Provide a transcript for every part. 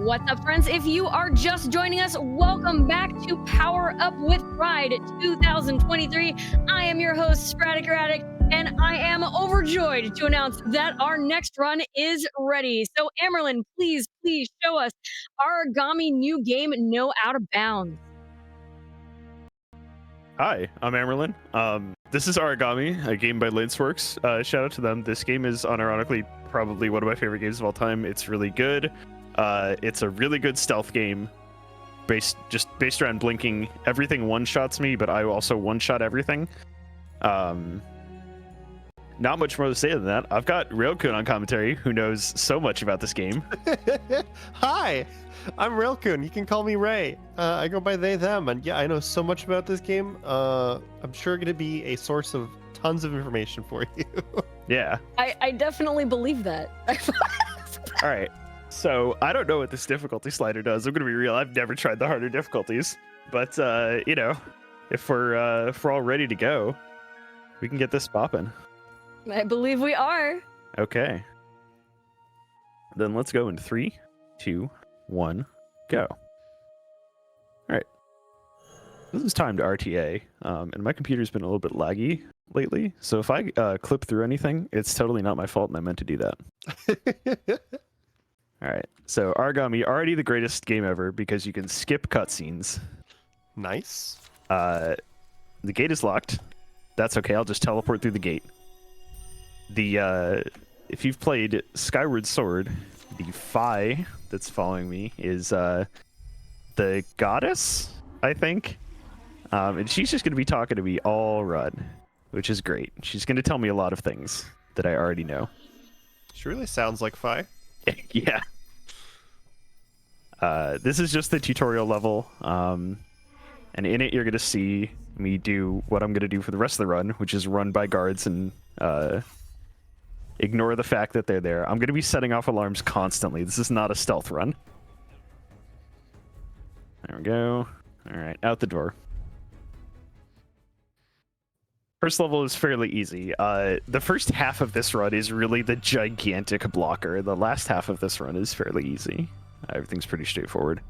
What's up, friends? If you are just joining us, welcome back to Power Up with Pride 2023. I am your host, Spratic, and I am overjoyed to announce that our next run is ready. So, Amyrlinn, please show us Aragami new game, No Out of Bounds. Hi, I'm Amyrlinn. This is Aragami, a game by Linceworks. Shout out to them. This game is unironically probably one of my favorite games of all time. It's really good. It's a really good stealth game based around blinking. Everything one-shots me, but I also one-shot everything. Not much more to say than that. I've got Railkun on commentary, who knows so much about this game. Hi, I'm Railkun. You can call me Ray. I go by they, them, and yeah, I know so much about this game. I'm sure going to be a source of tons of information for you. Yeah. I definitely believe that. All right. So I don't know what this difficulty slider does. I'm going to be real. I've never tried the harder difficulties, but you know, if we're all ready to go, we can get this popping. I believe we are. Okay. Then let's go in 3, 2, 1, go. All right. This is timed RTA, and my computer's been a little bit laggy lately, so if I clip through anything, it's totally not my fault, and I meant to do that. All right. So Aragami, already the greatest game ever because you can skip cutscenes. Nice. The gate is locked. That's okay. I'll just teleport through the gate. If you've played Skyward Sword, the Fae that's following me is the goddess, I think. And she's just going to be talking to me all run, which is great. She's going to tell me a lot of things that I already know. She really sounds like Fi. Yeah. This is just the tutorial level, and in it you're going to see me do what I'm going to do for the rest of the run, which is run by guards and ignore the fact that they're there. I'm going to be setting off alarms constantly. This is not a stealth run. There we go. All right, out the door. First level is fairly easy. The first half of this run is really the gigantic blocker. The last half of this run is fairly easy. Everything's pretty straightforward.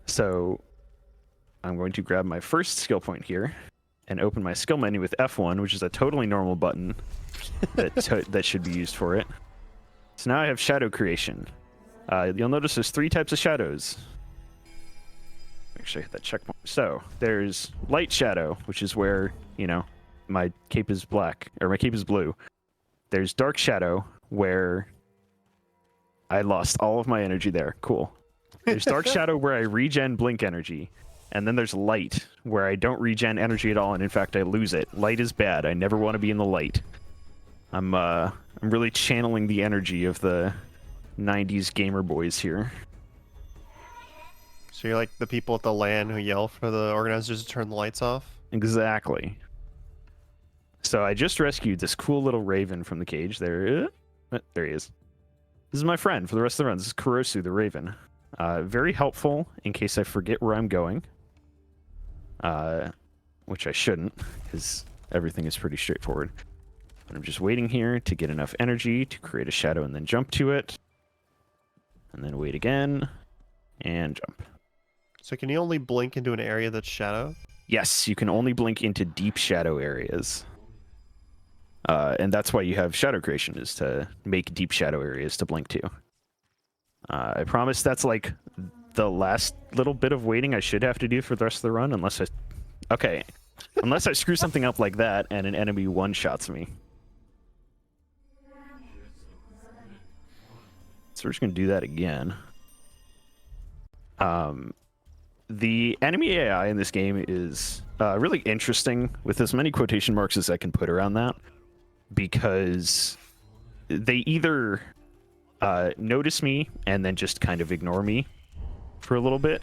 So I'm going to grab my first skill point here and open my skill menu with F1, which is a totally normal button that should be used for it. So now I have shadow creation. You'll notice there's 3 types of shadows. Make sure I hit that check mark. So there's light shadow, which is where, you know, my cape is black, or my cape is blue. There's dark shadow, where I lost all of my energy there. Cool. There's dark shadow where I regen blink energy. And then there's light, where I don't regen energy at all, and in fact I lose it. Light is bad. I never want to be in the light. I'm really channeling the energy of the 90s gamer boys here. So you're like the people at the LAN who yell for the organizers to turn the lights off? Exactly. So I just rescued this cool little raven from the cage. There he is. This is my friend for the rest of the run. This is Kurosu the raven. Very helpful in case I forget where I'm going. Which I shouldn't, because everything is pretty straightforward. But I'm just waiting here to get enough energy to create a shadow and then jump to it. And then wait again, and jump. So can you only blink into an area that's shadow? Yes, you can only blink into deep shadow areas. And that's why you have shadow creation, is to make deep shadow areas to blink to. I promise that's like the last little bit of waiting I should have to do for the rest of the run, unless I screw something up like that and an enemy one-shots me. So we're just going to do that again. The enemy AI in this game is really interesting, with as many quotation marks as I can put around that, because they either notice me and then just kind of ignore me for a little bit,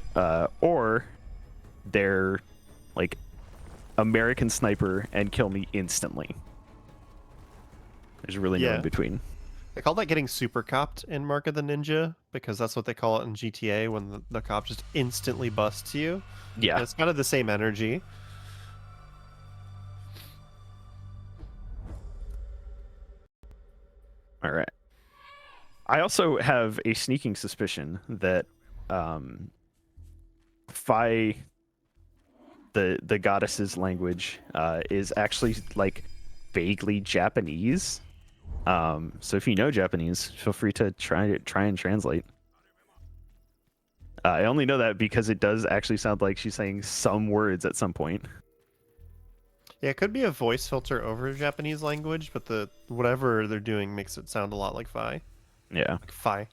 or they're like American Sniper and kill me instantly. There's really no in between. They call that getting super copped in Mark of the Ninja, because that's what they call it in GTA, when the cop just instantly busts you. Yeah. And it's kind of the same energy. All right. I also have a sneaking suspicion that Phi, the goddess's language, is actually like vaguely Japanese. So if you know Japanese, feel free to try and translate. I only know that because it does actually sound like she's saying some words at some point. Yeah, it could be a voice filter over Japanese language, but the whatever they're doing makes it sound a lot like Phi. Yeah. Like Phi.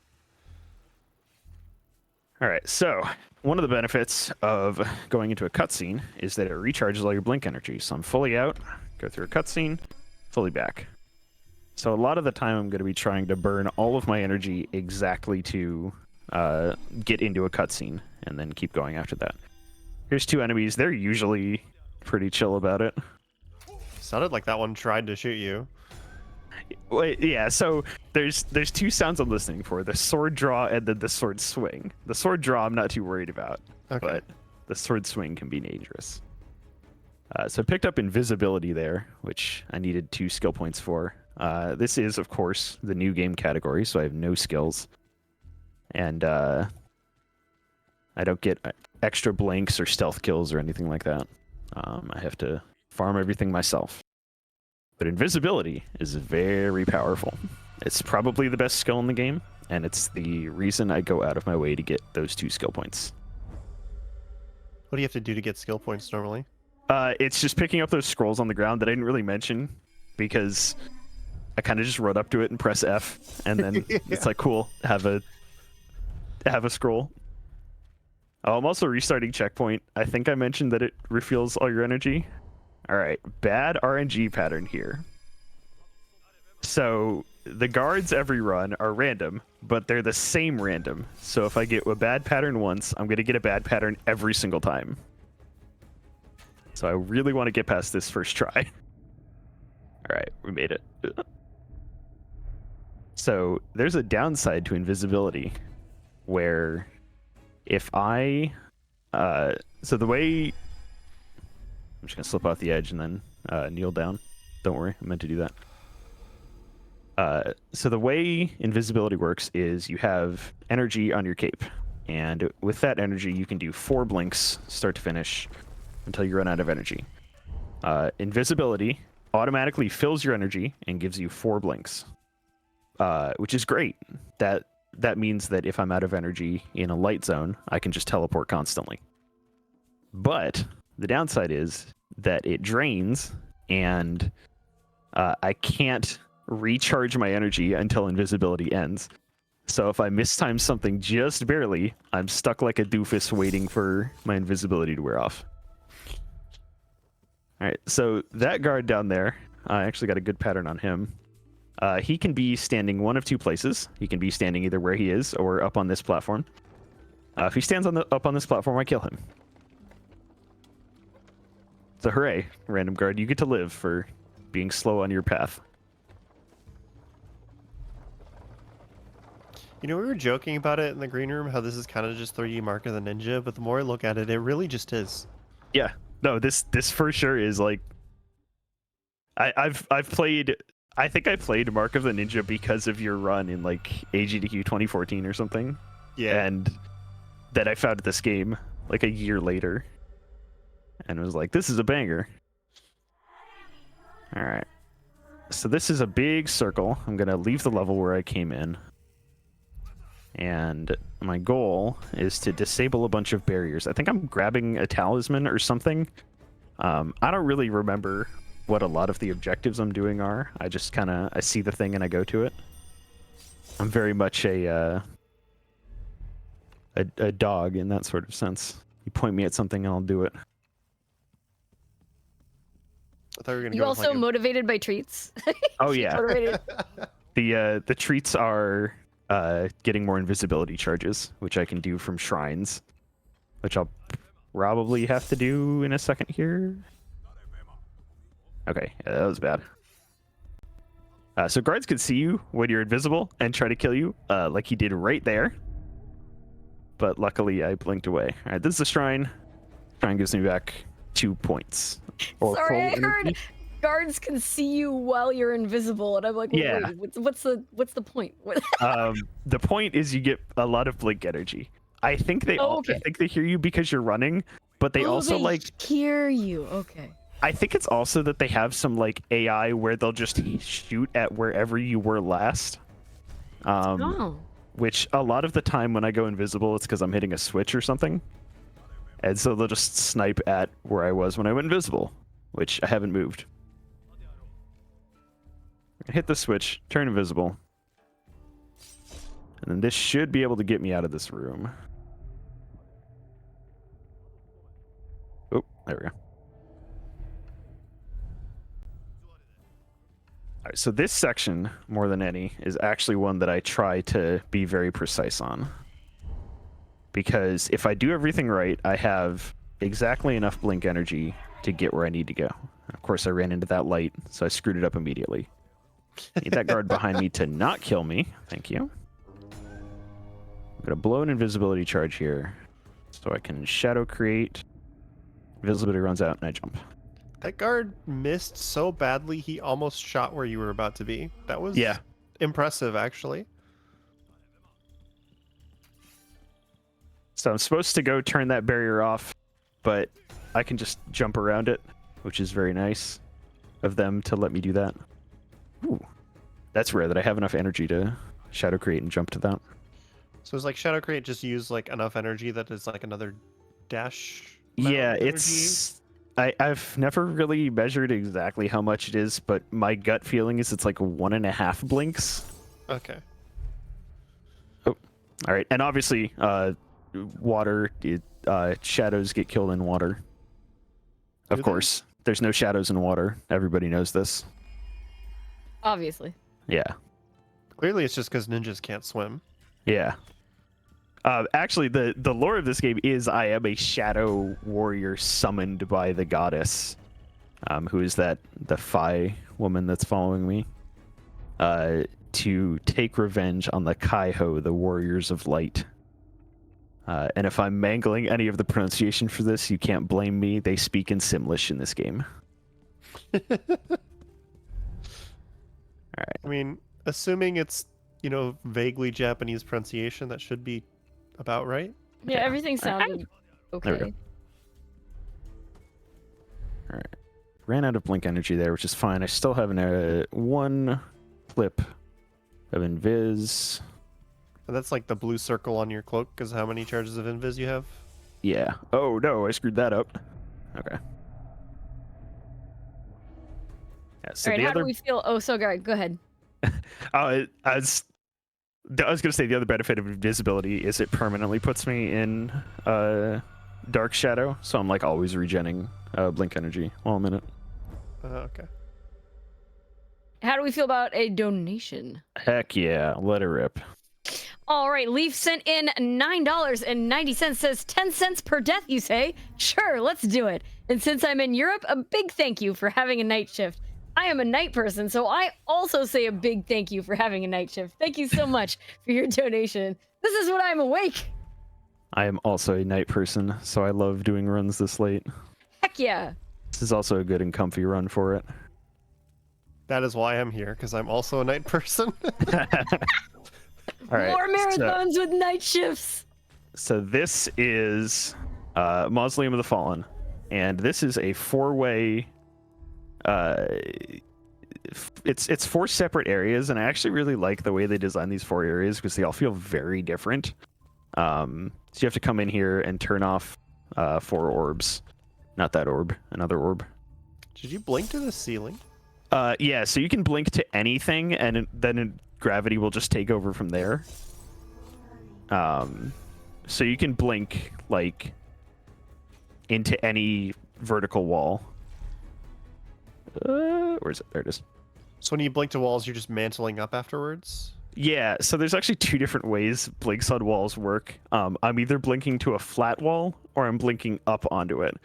All right. So one of the benefits of going into a cutscene is that it recharges all your blink energy. So I'm fully out, go through a cutscene, fully back. So a lot of the time I'm going to be trying to burn all of my energy exactly to get into a cutscene and then keep going after that. Here's 2 enemies. They're usually pretty chill about it. Sounded like that one tried to shoot you. Wait, yeah, so there's 2 sounds I'm listening for: the sword draw and then the sword swing. The sword draw I'm not too worried about, but the sword swing can be dangerous. So I picked up invisibility there, which I needed 2 skill points for. This is, of course, the new game category, so I have no skills. And I don't get extra blanks or stealth kills or anything like that. I have to farm everything myself. But invisibility is very powerful. It's probably the best skill in the game, and it's the reason I go out of my way to get those 2 skill points. What do you have to do to get skill points normally? It's just picking up those scrolls on the ground that I didn't really mention because I kind of just run up to it and press F, and then it's like, cool, have a scroll. Oh, I'm also restarting checkpoint. I think I mentioned that it refuels all your energy. All right, bad RNG pattern here. So the guards every run are random, but they're the same random. So if I get a bad pattern once, I'm going to get a bad pattern every single time. So I really want to get past this first try. All right, we made it. So there's a downside to invisibility where if I... so the way... I'm just going to slip off the edge and then kneel down. Don't worry, I meant to do that. So the way invisibility works is you have energy on your cape. And with that energy, you can do 4 blinks, start to finish, until you run out of energy. Invisibility automatically fills your energy and gives you 4 blinks, which is great. That means that if I'm out of energy in a light zone, I can just teleport constantly. But the downside is that it drains, and I can't recharge my energy until invisibility ends. So if I mistime something just barely, I'm stuck like a doofus waiting for my invisibility to wear off. All right, so that guard down there, I actually got a good pattern on him. He can be standing one of 2 places. He can be standing either where he is or up on this platform. If he stands up on this platform, I kill him. So hooray, random guard, you get to live for being slow on your path. You know, we were joking about it in the green room, how this is kind of just 3D Mark of the Ninja, but the more I look at it, it really just is. Yeah, no, this for sure is like... I've played... I think I played Mark of the Ninja because of your run in like AGDQ 2014 or something. Yeah. And then I found this game like a year later. And was like, this is a banger. All right. So this is a big circle. I'm going to leave the level where I came in. And my goal is to disable a bunch of barriers. I think I'm grabbing a talisman or something. I don't really remember what a lot of the objectives I'm doing are. I just kind of, I see the thing and I go to it. I'm very much a dog in that sort of sense. You point me at something and I'll do it. I thought we were gonna You go also with like motivated by treats? Oh yeah. Motivated. The treats are getting more invisibility charges, which I can do from shrines, which I'll probably have to do in a second here. Okay, yeah, that was bad. So guards can see you when you're invisible and try to kill you, like he did right there. But luckily, I blinked away. All right, this is the shrine. Shrine gives me back 2 points. Or Sorry, full energy. guards can see you while you're invisible, and I'm like, well, Yeah. wait, what's the point? The point is you get a lot of blink energy. I think they Oh, I okay. think they hear you because you're running, but they also they like hear you. Okay. I think it's also that they have some like AI where they'll just shoot at wherever you were last. Oh. Which a lot of the time when I go invisible, it's because I'm hitting a switch or something. And so they'll just snipe at where I was when I went invisible, which I haven't moved. Hit the switch, turn invisible. And then this should be able to get me out of this room. Oh, there we go. All right, so this section, more than any, is actually one that I try to be very precise on. Because if I do everything right, I have exactly enough blink energy to get where I need to go. Of course, I ran into that light, so I screwed it up immediately. Need that guard behind me to not kill me. Thank you. I'm going to blow an invisibility charge here so I can shadow create. Invisibility runs out and I jump. That guard missed so badly he almost shot where you were about to be. That was impressive, actually. So I'm supposed to go turn that barrier off, but I can just jump around it, which is very nice of them to let me do that. Ooh, that's rare that I have enough energy to shadow create and jump to that. So it's like Shadow Create just use like enough energy that is like another dash. Yeah, amount of it's... I've never really measured exactly how much it is, but my gut feeling is it's like 1.5 blinks. Okay. Oh, all right. And obviously, water, shadows get killed in water. Of course, there's no shadows in water. Everybody knows this. Obviously. Yeah. Clearly, it's just because ninjas can't swim. Yeah. Actually, the lore of this game is I am a shadow warrior summoned by the goddess, who is the Phi woman that's following me, to take revenge on the Kaiho, the warriors of light. And if I'm mangling any of the pronunciation for this, you can't blame me. They speak in Simlish in this game. All right. I mean, assuming it's, vaguely Japanese pronunciation, that should be about right. Yeah, everything sounded okay. All right. Ran out of blink energy there, which is fine. I still have one clip of invis. And that's like the blue circle on your cloak, because how many charges of invis you have? Yeah. Oh, no, I screwed that up. Okay. Yeah, so All right, how do we feel? Oh, so go ahead. I was going to say the other benefit of invisibility is it permanently puts me in dark shadow, so I'm like always regenning blink energy while I'm in it. Okay. How do we feel about a donation? Heck yeah, let it rip. All right, Leaf sent in $9.90, says 10 cents per death, you say? Sure, let's do it. And since I'm in Europe, a big thank you for having a night shift. I am a night person, so I also say a big thank you for having a night shift. Thank you so much for your donation. This is when I'm awake. I am also a night person, so I love doing runs this late. Heck yeah. This is also a good and comfy run for it. That is why I'm here, because I'm also a night person. All right, more marathons with night shifts. So this is Mausoleum of the Fallen, and this is a four-way. It's 4 separate areas, and I actually really like the way they design these 4 areas because they all feel very different. So you have to come in here and turn off 4 orbs. Not that orb, another orb. Did you blink to the ceiling? Yeah, so you can blink to anything, and then gravity will just take over from there. So you can blink like into any vertical wall. Where is it? There it is. So when you blink to walls, you're just mantling up afterwards? Yeah, so there's actually 2 different ways blinks on walls work. I'm either blinking to a flat wall or I'm blinking up onto it.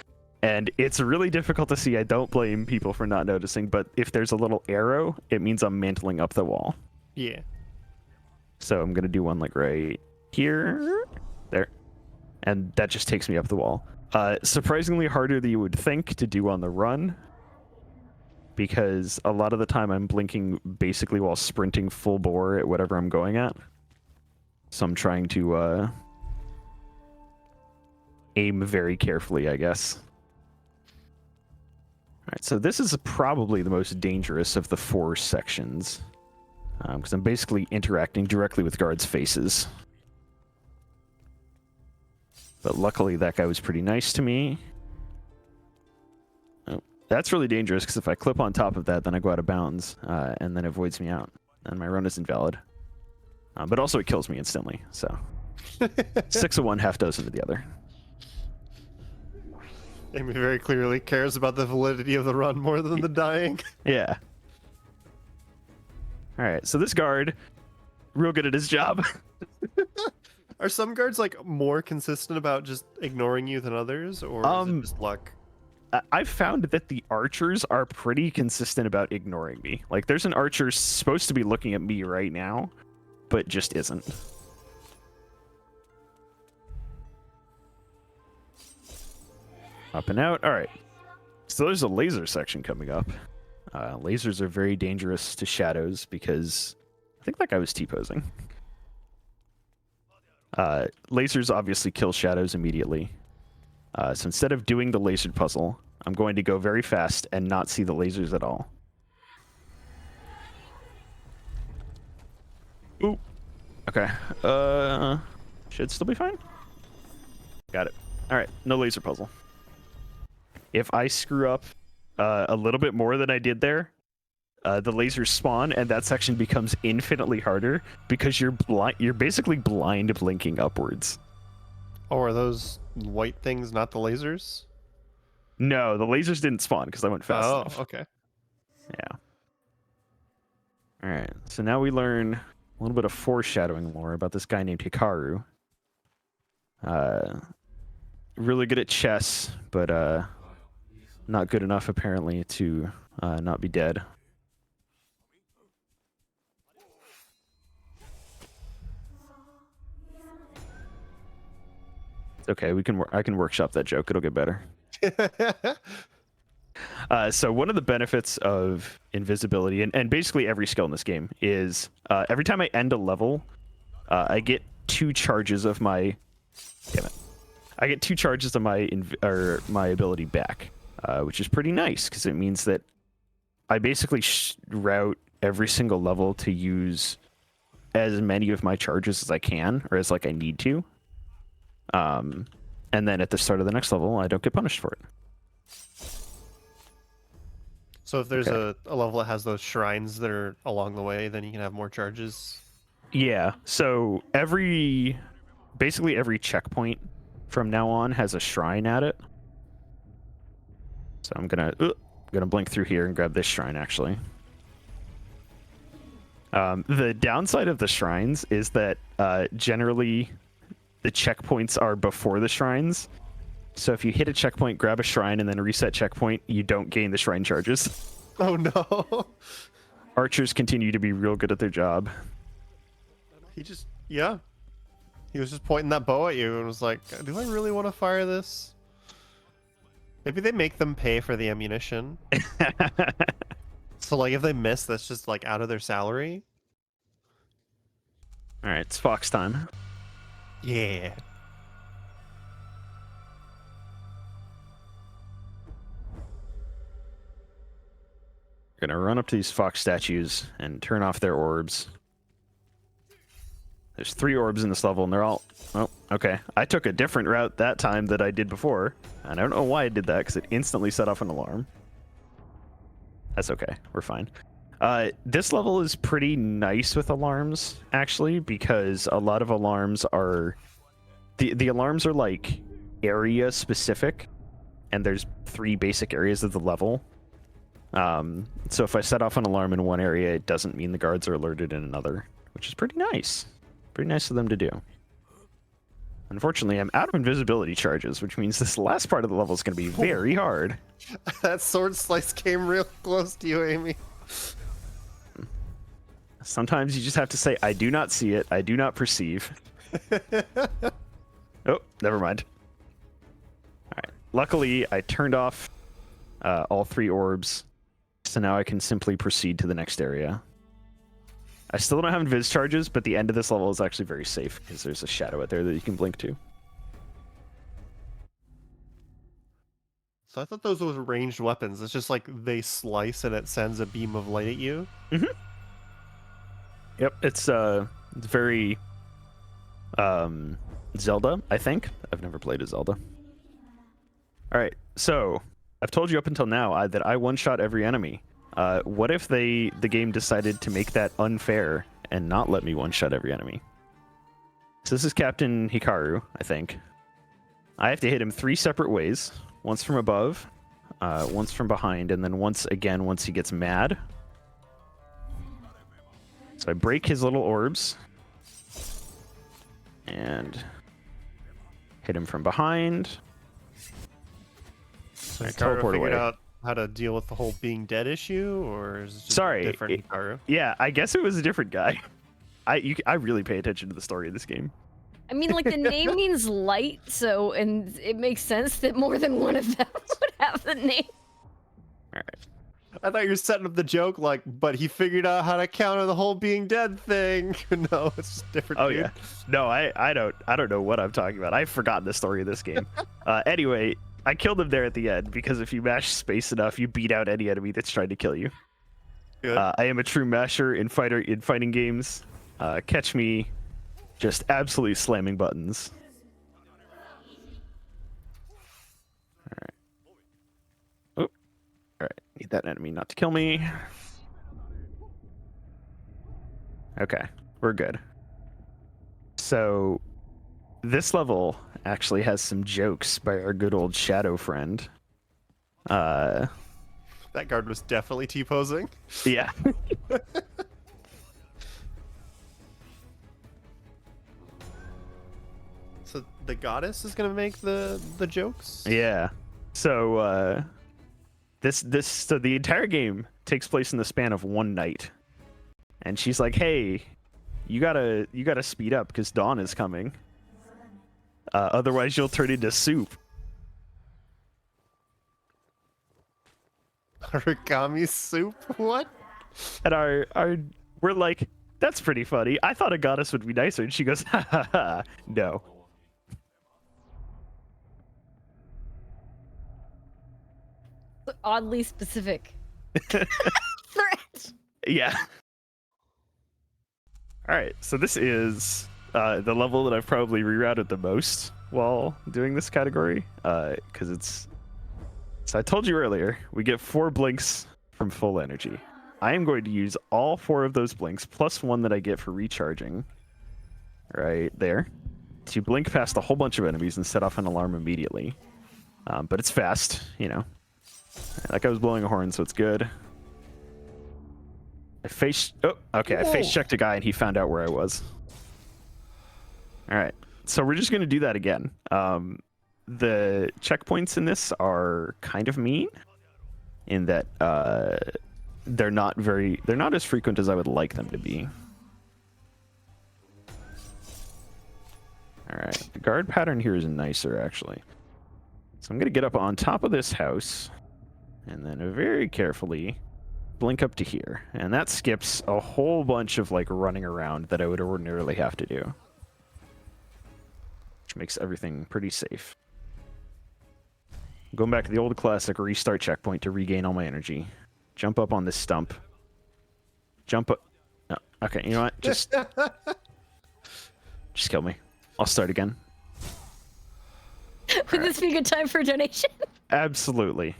And it's really difficult to see. I don't blame people for not noticing, but if there's a little arrow, it means I'm mantling up the wall. Yeah. So I'm going to do one like right here, there. And that just takes me up the wall. Surprisingly harder than you would think to do on the run. because a lot of the time I'm blinking basically while sprinting full bore at whatever I'm going at. So I'm trying to aim very carefully, I guess. Alright, so this is probably the most dangerous of the 4 sections. Because I'm basically interacting directly with guards' faces. But luckily that guy was pretty nice to me. Oh, that's really dangerous, because if I clip on top of that, then I go out of bounds, and then it voids me out. And my run is invalid. But also it kills me instantly, so... 6 of one, half dozen of the other. Amy very clearly cares about the validity of the run more than the dying. Yeah. Alright, so this guard, real good at his job. Are some guards like more consistent about just ignoring you than others, or is it just luck? I've found that the archers are pretty consistent about ignoring me. Like, there's an archer supposed to be looking at me right now, but just isn't. Up and out. Alright. So there's a laser section coming up. Lasers are very dangerous to shadows because I think that guy was T-posing. Lasers obviously kill shadows immediately. So instead of doing the lasered puzzle, I'm going to go very fast and not see the lasers at all. Ooh. Okay. Should still be fine. Got it. Alright, no laser puzzle. If I screw up a little bit more than I did there, the lasers spawn and that section becomes infinitely harder because you're basically blind blinking upwards. Oh, are those white things not the lasers? No, the lasers didn't spawn because I went fast enough. Oh, okay. Yeah. Alright, so now we learn a little bit of foreshadowing lore about this guy named Hikaru. Really good at chess, but not good enough apparently to not be dead. It's okay, I can workshop that joke. It'll get better. So one of the benefits of invisibility, and basically every skill in this game, is every time I end a level, I get 2 charges of my... Damn it. I get 2 charges of my ability back, which is pretty nice, because it means that I basically route every single level to use as many of my charges as I can, or as like I need to. And then at the start of the next level, I don't get punished for it. So if there's a level that has those shrines that are along the way, then you can have more charges? Yeah, so basically every checkpoint from now on has a shrine at it. So I'm gonna blink through here and grab this shrine, actually. The downside of the shrines is that generally the checkpoints are before the shrines. So if you hit a checkpoint, grab a shrine, and then reset checkpoint, you don't gain the shrine charges. Oh no. Archers continue to be real good at their job. He was just pointing that bow at you and was like, do I really want to fire this? Maybe they make them pay for the ammunition. So like if they miss, that's just like out of their salary. Alright, it's fox time. Yeah. Gonna run up to these fox statues and turn off their orbs. There's 3 orbs in this level, and they're all... Oh, okay. I took a different route that time that I did before. And I don't know why I did that, because it instantly set off an alarm. That's okay. We're fine. This level is pretty nice with alarms, actually, because a lot of alarms are... The alarms are, like, area-specific, and there's 3 basic areas of the level. So if I set off an alarm in one area, it doesn't mean the guards are alerted in another, which is pretty nice. Pretty nice of them to do. Unfortunately, I'm out of invisibility charges, which means this last part of the level is going to be very hard. That sword slice came real close to you, Amy. Sometimes you just have to say, I do not see it, I do not perceive. Oh, never mind. Alright. Luckily, I turned off all 3 orbs So now I can simply proceed to the next area. I still don't have invis charges, but the end of this level is actually very safe because there's a shadow out there that you can blink to. So I thought those were ranged weapons. It's just like they slice and it sends a beam of light at you. Mm-hmm. Yep, it's very Zelda, I think. I've never played a Zelda. All right, so I've told you up until now that I one-shot every enemy. What if the game decided to make that unfair and not let me one-shot every enemy? So this is Captain Hikaru, I think. I have to hit him 3 separate ways. Once from above, once from behind, and then once again once he gets mad. So I break his little orbs. And hit him from behind. So I Hikaru teleport figured away. out how to deal with the whole being dead issue, or is it just Sorry, a different Hikaru? Yeah, I guess it was a different guy. I really pay attention to the story of this game. I mean, like, the name means light, so, and it makes sense that more than one of them would have the name. All right. I thought you were setting up the joke, like, but he figured out how to counter the whole being dead thing. No, it's just different. Oh dude. yeah. No, I don't know what I'm talking about. I've forgotten the story of this game. Anyway, I killed him there at the end because if you mash space enough, you beat out any enemy that's trying to kill you. Good. I am a true masher in fighting games. Catch me just absolutely slamming buttons. All right. Oh. All right. Need that enemy not to kill me. Okay. We're good. So this level actually has some jokes by our good old shadow friend. That guard was definitely T-posing. Yeah. So the goddess is gonna make the jokes. Yeah. So so the entire game takes place in the span of one night. And she's like, "Hey, you gotta speed up because dawn is coming. Otherwise you'll turn into soup." Aragami soup? What? And we're like, "That's pretty funny. I thought a goddess would be nicer." And she goes, "Ha ha ha, no." Oddly specific. Threat. Yeah. All right, so this is the level that I've probably rerouted the most while doing this category, because it's. So I told you earlier, we get 4 blinks from full energy. I am going to use all 4 of those blinks plus 1 that I get for recharging, right there, to blink past a whole bunch of enemies and set off an alarm immediately. But it's fast, you know. That guy was blowing a horn, so it's good. I face checked a guy and he found out where I was. All right, so we're just gonna do that again. The checkpoints in this are kind of mean, in that they're not as frequent as I would like them to be. All right, the guard pattern here is nicer actually. So I'm gonna get up on top of this house, and then very carefully blink up to here, and that skips a whole bunch of like running around that I would ordinarily have to do, which makes everything pretty safe. Going back to the old classic restart checkpoint to regain all my energy. Jump up on this stump. Jump up. Oh, okay, you know what? Just kill me. I'll start again. Would this be a good time for a donation? Absolutely.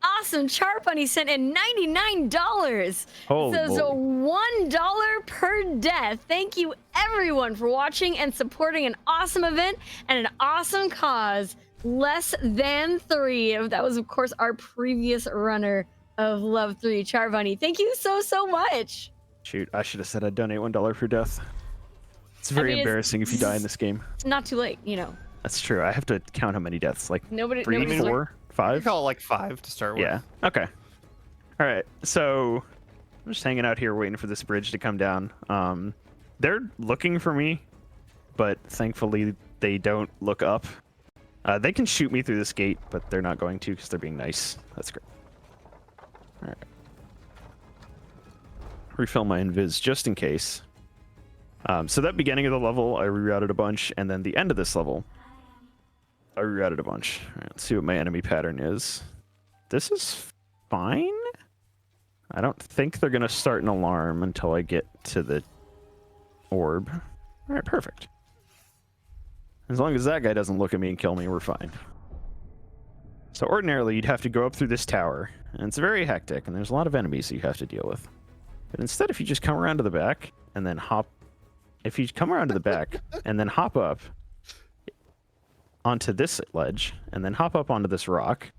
Awesome. Char Bunny sent in $99. Holy It says moly. $1 per death. Thank you everyone for watching and supporting an awesome event and an awesome cause. Less than 3. That was, of course, our previous runner of Love 3, Char Bunny. Thank you so much. Shoot, I should have said I'd donate $1 per death. It's very embarrassing if you die in this game. It's not too late, you know. That's true. I have to count how many deaths. Like Nobody's 3, 4, You 5? call it like 5 to start with. Yeah. Okay. All right. So I'm just hanging out here waiting for this bridge to come down. They're looking for me, but thankfully they don't look up. They can shoot me through this gate, but they're not going to because they're being nice. That's great. All right. refill my invis just in case. So that beginning of the level, I rerouted a bunch, and then the end of this level, I rerouted a bunch. All right, let's see what my enemy pattern is. This is fine. I don't think they're going to start an alarm until I get to the orb. All right, perfect. As long as that guy doesn't look at me and kill me, we're fine. So ordinarily, you'd have to go up through this tower, and it's very hectic, and there's a lot of enemies that you have to deal with. But instead, if you just come around to the back and then hop... If you come around to the back and then hop up onto this ledge, and then hop up onto this rock,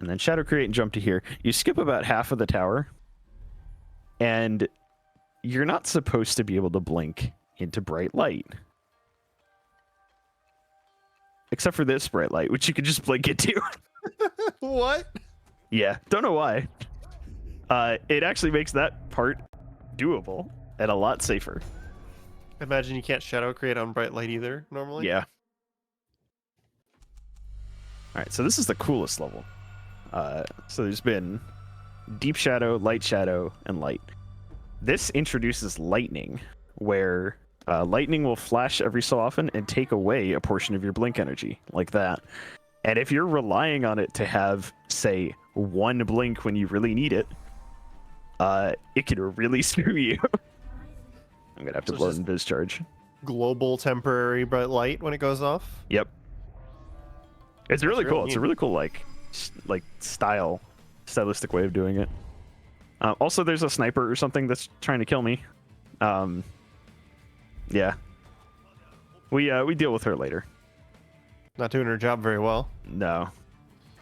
and then shadow create and jump to here, you skip about half of the tower, and you're not supposed to be able to blink into bright light. Except for this bright light, which you can just blink into. What? Yeah, don't know why. It actually makes that part doable and a lot safer. Imagine you can't shadow create on bright light either, normally. Yeah. Alright, so this is the coolest level. So there's been deep shadow, and light. This introduces lightning, where lightning will flash every so often and take away a portion of your blink energy, like that. And if you're relying on it to have, say, one blink when you really need it, it can really screw you. I'm going to have to blow in discharge. Global temporary bright light when it goes off? Yep. It's really cool. Neat. It's a really cool, stylistic way of doing it. Also, there's a sniper or something that's trying to kill me. Yeah. We deal with her later. Not doing her job very well. No.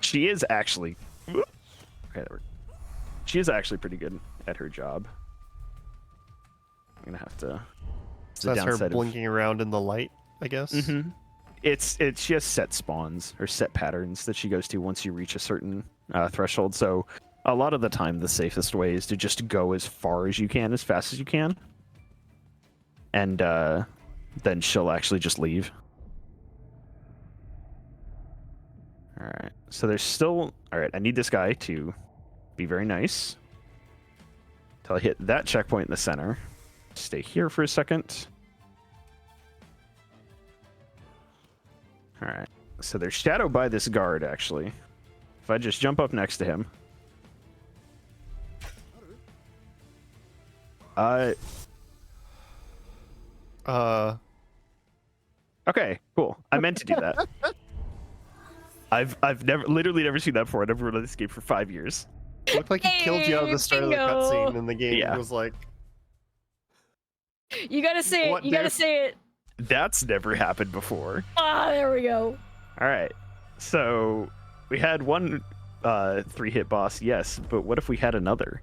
She is actually... Okay, there we go. She is actually pretty good at her job. I'm gonna have to... So that's her blinking around in the light, I guess? Mm-hmm. She has set spawns, or set patterns that she goes to once you reach a certain threshold, so a lot of the time the safest way is to just go as far as you can, as fast as you can. And then she'll actually just leave. Alright, so there's still... Alright, I need this guy to be very nice. Until I hit that checkpoint in the center. Stay here for a second. Alright, so there's shadow by this guard, actually. If I just jump up next to him... Okay, cool. I meant to do that. I've literally never seen that before. I never run this game for 5 years. It looked like he killed you at the start of the cutscene in the game. Yeah. It was like... You gotta say it. You gotta say it. That's never happened before. Ah, there we go. All right. So we had one 3-hit boss, yes, but what if we had another?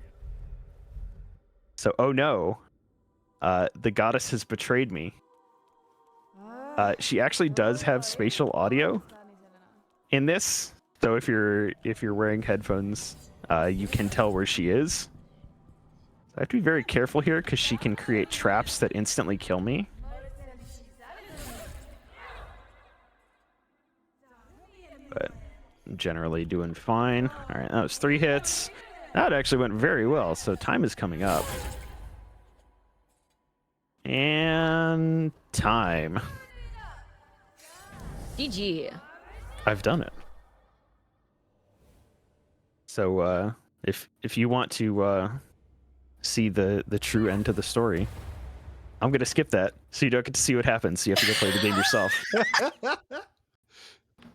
So, oh no. The goddess has betrayed me. She actually does have spatial audio in this. So if you're wearing headphones, you can tell where she is. I have to be very careful here because she can create traps that instantly kill me. But I'm generally doing fine. All right, that was 3 hits. That actually went very well, so time is coming up. And time. GG. I've done it. So if you want to see the true end to the story, I'm gonna skip that so you don't get to see what happens. So you have to go play the game yourself.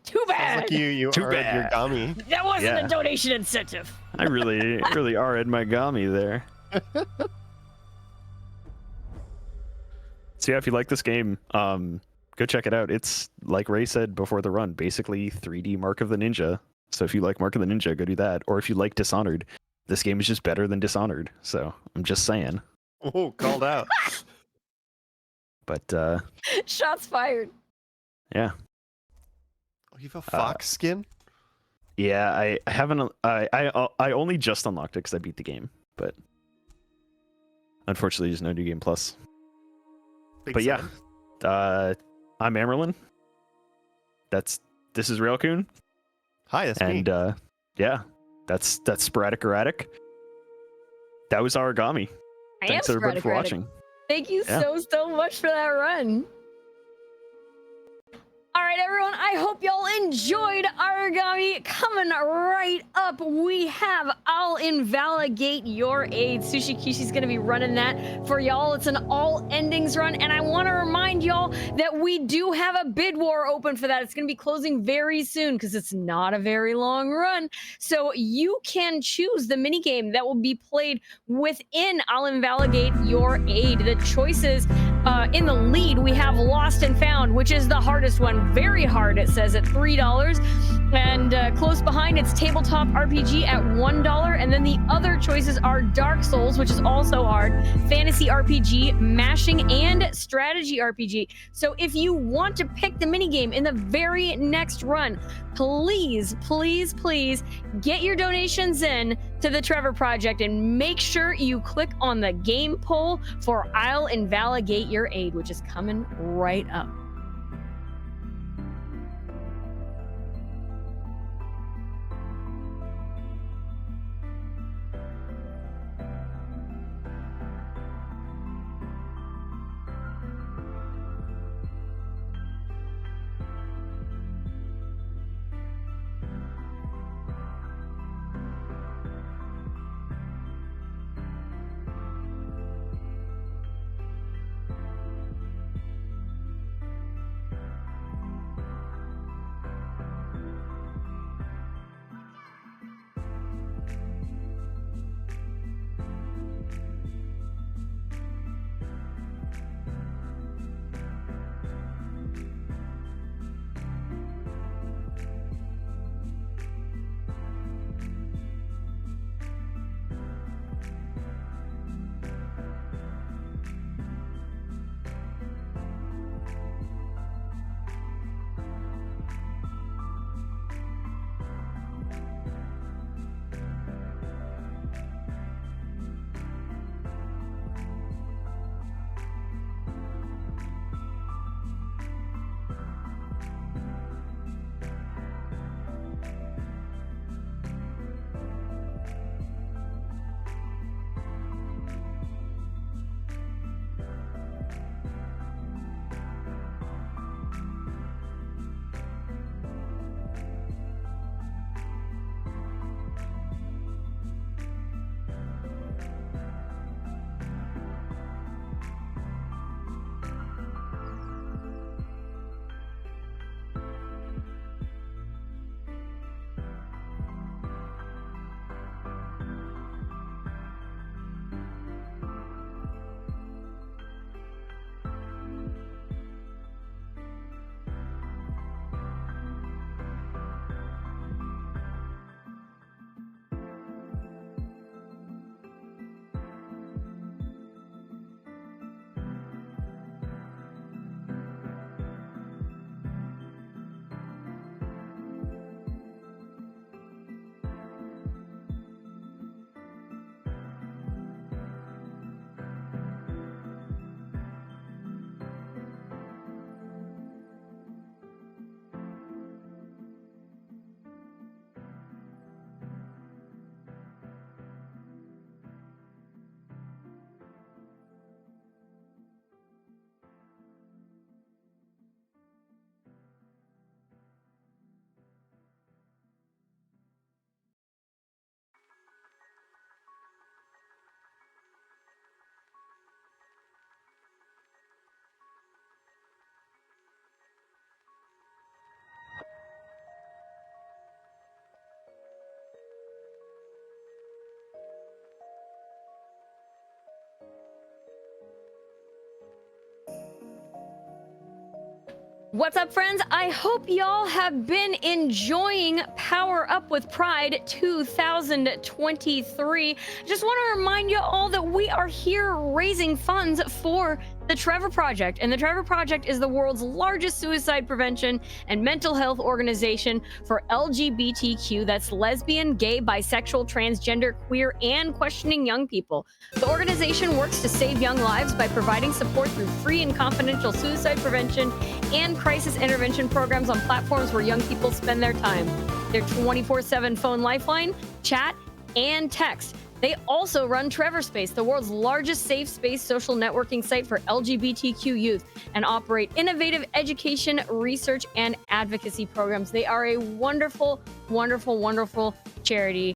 Too bad. Like you Too are bad. Aragami. That wasn't Yeah. a donation incentive. I really are in my gami there. So yeah, if you like this game, go check it out. It's like Ray said before the run, basically 3D Mark of the Ninja. So if you like Mark of the Ninja, go do that. Or if you like Dishonored, this game is just better than Dishonored. So I'm just saying. Oh, called out. But Shots fired. yeah. Oh, you have a fox skin? Yeah, I haven't. I only just unlocked it because I beat the game, but unfortunately, there's no new game plus. Big But yeah, sad. I'm Amyrlinn. This is Railcoon, Hi, that's and me. yeah, that's Sporadic Erratic. That was Aragami. I Thanks am everybody for Sporadic. watching. Thank you Yeah. so much for that run. All right, everyone, I hope y'all enjoyed Aragami. Coming right up, we have I'll Invalidate Your Aid. Sushi Kishi's going to be running that for y'all. It's an all endings run, and I want to remind y'all that we do have a bid war open for that. It's going to be closing very soon because it's not a very long run. So you can choose the minigame that will be played within I'll Invalidate Your Aid. The choices in the lead, we have Lost and Found, which is the hardest one. Very hard, it says, at $3. And close behind, it's Tabletop RPG at $1. And then the other choices are Dark Souls, which is also hard, Fantasy RPG, Mashing, and Strategy RPG. So if you want to pick the minigame in the very next run, please get your donations in to the Trevor Project and make sure you click on the game poll for I'll Invalidate Your Aid, which is coming right up. What's up, friends? I hope y'all have been enjoying Power Up with Pride 2023. Just want to remind you all that we are here raising funds for the Trevor Project. And the Trevor Project is the world's largest suicide prevention and mental health organization for LGBTQ, that's lesbian, gay, bisexual, transgender, queer, and questioning young people. The organization works to save young lives by providing support through free and confidential suicide prevention and crisis intervention programs on platforms where young people spend their time. Their 24/7 phone lifeline, chat, and text. They also run Trevor Space, the world's largest safe space social networking site for LGBTQ youth, and operate innovative education, research, and advocacy programs. They are a wonderful, wonderful, wonderful charity.